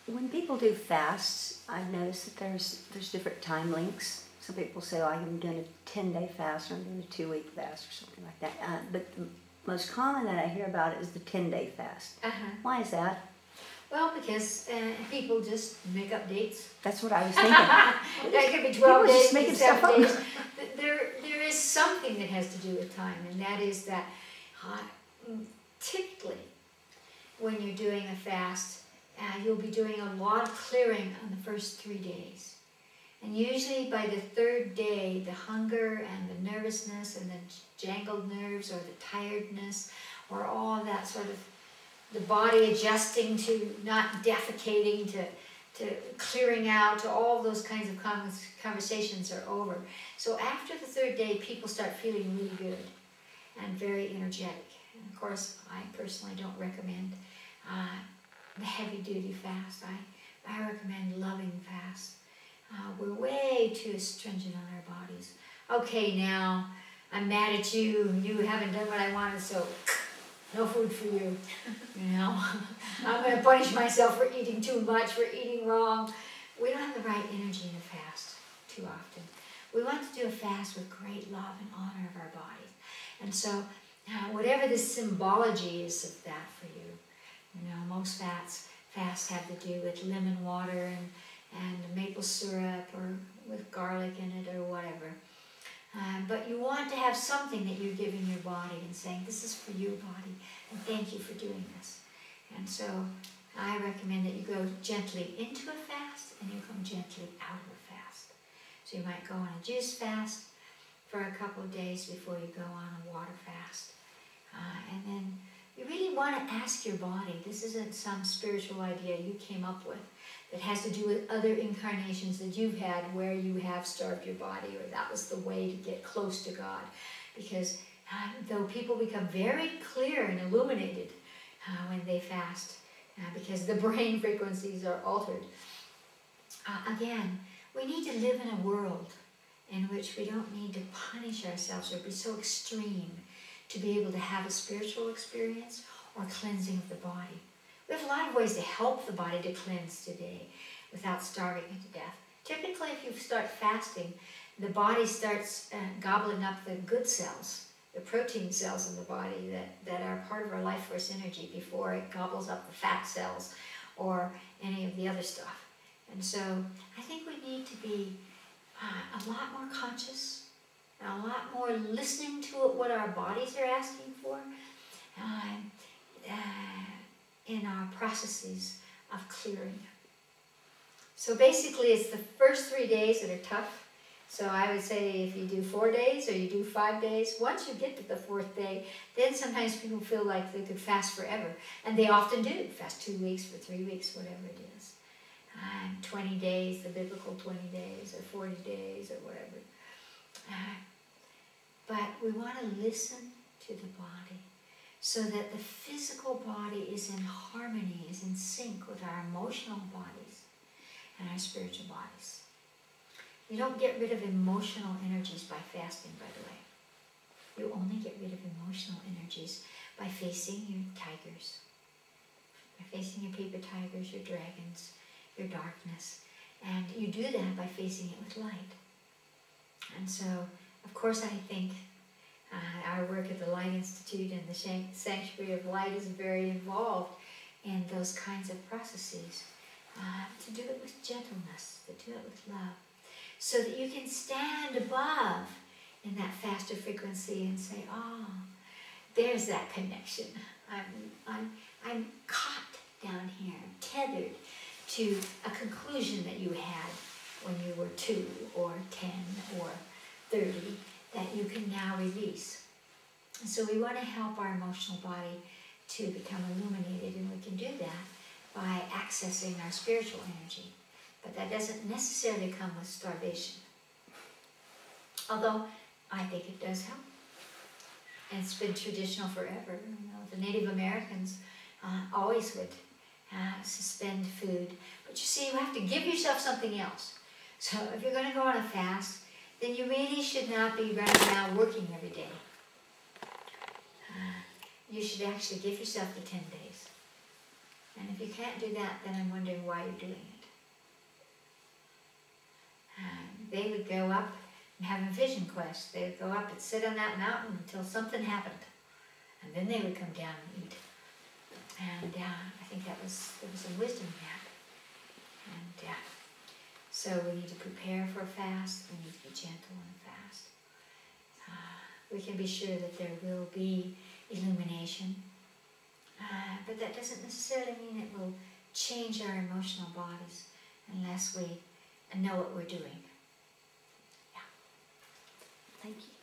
when people do fasts, I've noticed that there's different time links. Some people say, oh, I'm doing a 10-day fast, or I'm doing a 2-week fast, or something like that. But the most common that I hear about is the 10-day fast. Why is that? Well, because people just make up dates. That's what I was thinking. That could be 12 days, just making stuff 7 days. up. There is something that has to do with time, and that is that typically when you're doing a fast, you'll be doing a lot of clearing on the first 3 days. And usually by the 3rd day, the hunger and the nervousness and the jangled nerves or the tiredness or all that sort of the body adjusting to not defecating, to clearing out, to all those kinds of conversations are over. So after the 3rd day, people start feeling really good and very energetic. And of course, I personally don't recommend the heavy-duty fast. I recommend loving fast. We're way too stringent on our bodies. Okay, now I'm mad at you. You haven't done what I wanted, so no food for you. You know, I'm going to punish myself for eating too much, for eating wrong. We don't have the right energy in a fast too often. We want to do a fast with great love and honor of our bodies. And so, whatever the symbology is of that for you, you know, most fasts have to do with lemon water and maple syrup or with garlic in it or whatever. But you want to have something that you're giving your body and saying, this is for you, body, and thank you for doing this. And so I recommend that you go gently into a fast and you come gently out of a fast. So you might go on a juice fast for a couple of days before you go on a water fast. And then you really want to ask your body, this isn't some spiritual idea you came up with that has to do with other incarnations that you've had where you have starved your body or that was the way to get close to God. Because though people become very clear and illuminated when they fast, because the brain frequencies are altered, again, we need to live in a world in which we don't need to punish ourselves or be so extreme to be able to have a spiritual experience or cleansing of the body. We have a lot of ways to help the body to cleanse today without starving it to death. Typically, if you start fasting, the body starts gobbling up the good cells, the protein cells in the body that are part of our life force energy before it gobbles up the fat cells or any of the other stuff. And so I think we need to be a lot more conscious, and a lot more listening to what our bodies are asking for in our processes of clearing. So basically it's the first 3 days that are tough. So I would say if you do 4 days or you do 5 days, once you get to the 4th day, then sometimes people feel like they could fast forever. And they often do, fast 2 weeks for 3 weeks, whatever it is. 20 days, the biblical 20 days, or 40 days, or whatever. But we want to listen to the body so that the physical body is in harmony, is in sync with our emotional bodies and our spiritual bodies. You don't get rid of emotional energies by fasting, by the way. You only get rid of emotional energies by facing your tigers, by facing your paper tigers, your dragons, your darkness. And you do that by facing it with light. And so, of course, I think our work at the Light Institute and the Sanctuary of Light is very involved in those kinds of processes. To do it with gentleness, to do it with love, so that you can stand above in that faster frequency and say, oh, there's that connection. I'm caught down here, tethered to a conclusion that you had when you were 2 or 10 or 30 that you can now release. And so we want to help our emotional body to become illuminated, and we can do that by accessing our spiritual energy. But that doesn't necessarily come with starvation. Although I think it does help. And it's been traditional forever. You know, the Native Americans always would suspend food. But you see, you have to give yourself something else. So if you're going to go on a fast, then you really should not be running around working every day. You should actually give yourself the 10 days. And if you can't do that, then I'm wondering why you're doing it. They would go up and have a vision quest. They would go up and sit on that mountain until something happened. And then they would come down and eat. And I think there was a wisdom gap. And so we need to prepare for a fast. We need to be gentle in a fast. We can be sure that there will be illumination. But that doesn't necessarily mean it will change our emotional bodies unless we know what we're doing. Thank you.